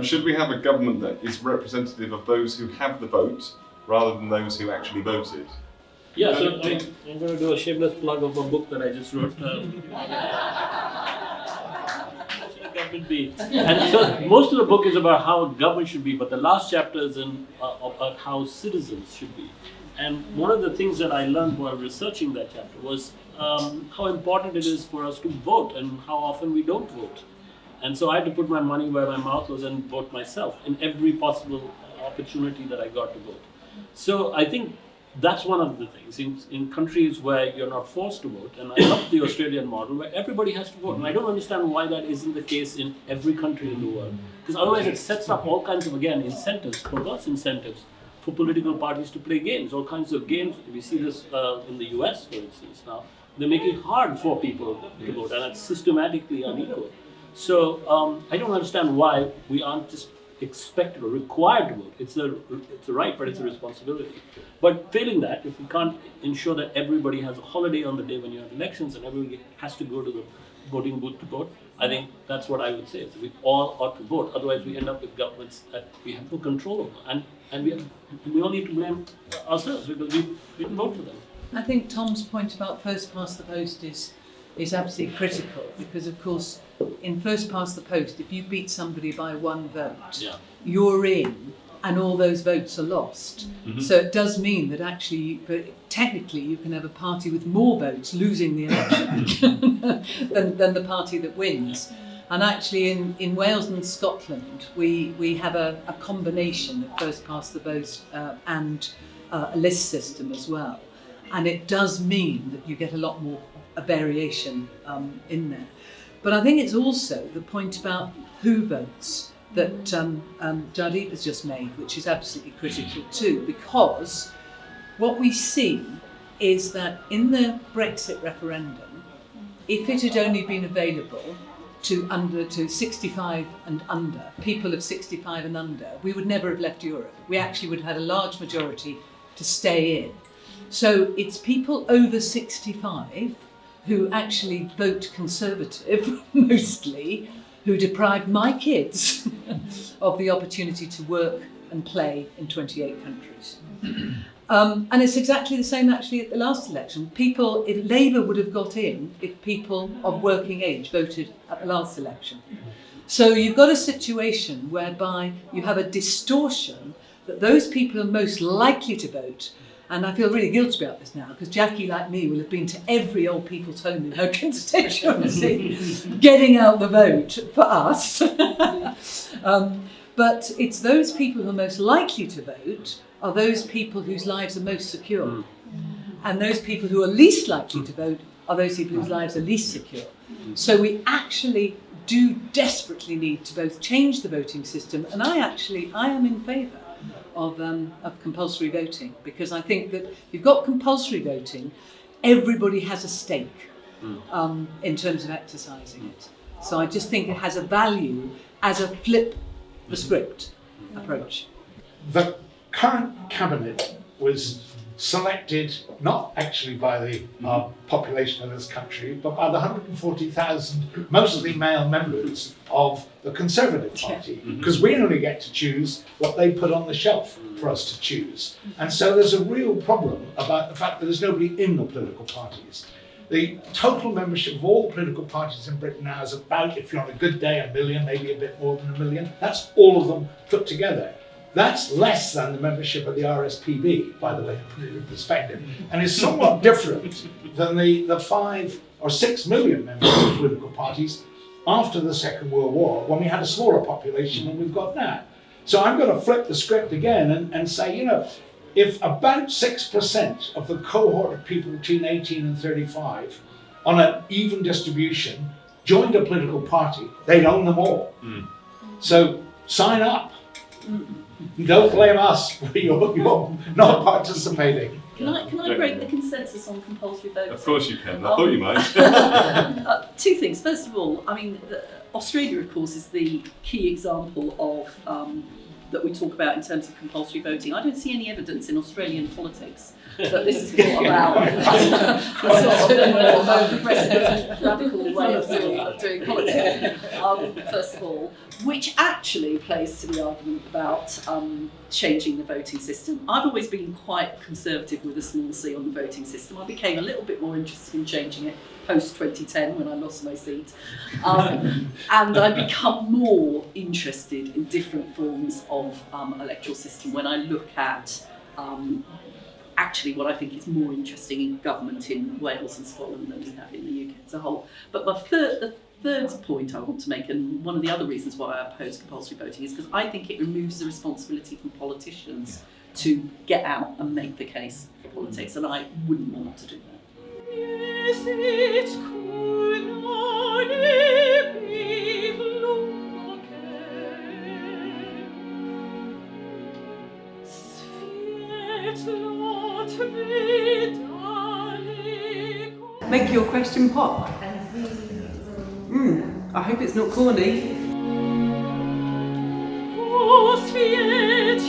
Should we have a government that is representative of those who have the vote rather than those who actually voted? Yeah, so I'm going to do a shameless plug of a book that I just wrote. Government be. And so most of the book is about how a government should be, but the last chapter is about how citizens should be. And one of the things that I learned while researching that chapter was how important it is for us to vote and how often we don't vote. And so I had to put my money where my mouth was and vote myself in every possible opportunity that I got to vote. So I think that's one of the things in countries where you're not forced to vote, and I love the Australian model where everybody has to vote, and I don't understand why that isn't the case in every country in the world, because otherwise it sets up all kinds of, again, incentives, perverse incentives for political parties to play games, all kinds of games. We see this in the US, for instance, now. They make it hard for people to vote, and it's systematically unequal. So I don't understand why we aren't just expected or required to vote. It's a right, but it's a responsibility. But failing that, if we can't ensure that everybody has a holiday on the day when you have elections and everybody has to go to the voting booth to vote, I think that's what I would say. Is we all ought to vote. Otherwise, we end up with governments that we have no control over, and we all need to blame ourselves because we didn't vote for them. I think Tom's point about first past the post is absolutely critical, because of course in first past the post, if you beat somebody by one vote, you're in and all those votes are lost. Mm-hmm. So it does mean that actually, technically, you can have a party with more votes losing the election than the party that wins. And actually in Wales and Scotland, we have a combination of first past the post and a list system as well. And it does mean that you get a lot more variation in there. But I think it's also the point about who votes that Jaideep has just made, which is absolutely critical too, because what we see is that in the Brexit referendum, if it had only been available to 65 and under, people of 65 and under, we would never have left Europe. We actually would have had a large majority to stay in. So it's people over 65 who actually vote Conservative, mostly, who deprive my kids of the opportunity to work and play in 28 countries. And it's exactly the same actually at the last election. If Labour would have got in, if people of working age voted at the last election. So you've got a situation whereby you have a distortion that those people are most likely to vote. And I feel really guilty about this now, because Jackie, like me, will have been to every old people's home in her constituency, getting out the vote for us. But it's those people who are most likely to vote are those people whose lives are most secure. And those people who are least likely to vote are those people whose lives are least secure. So we actually do desperately need to both change the voting system, and I am in favour of compulsory voting, because I think that if you've got compulsory voting, everybody has a stake in terms of exercising it. So I just think it has a value as a flip the script approach. The current cabinet was selected not actually by the population of this country, but by the 140,000 mostly male members of the Conservative Party, because we only get to choose what they put on the shelf for us to choose. And so there's a real problem about the fact that there's nobody in the political parties. The total membership of all the political parties in Britain now is about, if you're on a good day, 1 million, maybe a bit more than 1 million. That's all of them put together. That's less than the membership of the RSPB, by the way, to put it in perspective, and is somewhat different than the 5 or 6 million members of political parties after the Second World War, when we had a smaller population than we've got now. So I'm going to flip the script again and say, if about 6% of the cohort of people between 18 and 35 on an even distribution joined a political party, they'd own them all. So sign up. Don't blame us for you're not participating. Can I break the consensus on compulsory voting? Of course you can. I thought you might. Two things. First of all, Australia, of course, is the key example of that we talk about in terms of compulsory voting. I don't see any evidence in Australian politics that this is brought about a sort of more progressive, radical way of doing politics, first of all, which actually plays to the argument about changing the voting system. I've always been quite conservative with a small c on the voting system. I became a little bit more interested in changing it post-2010 when I lost my seat. And I become more interested in different forms of electoral system when I look at actually what I think is more interesting in government in Wales and Scotland than we have in the UK as a whole. But the third point I want to make, and one of the other reasons why I oppose compulsory voting, is because I think it removes the responsibility from politicians to get out and make the case for politics, and I wouldn't want to do that. Yes, it could not be longer. Make your question pop. I hope it's not corny. Oh, sweet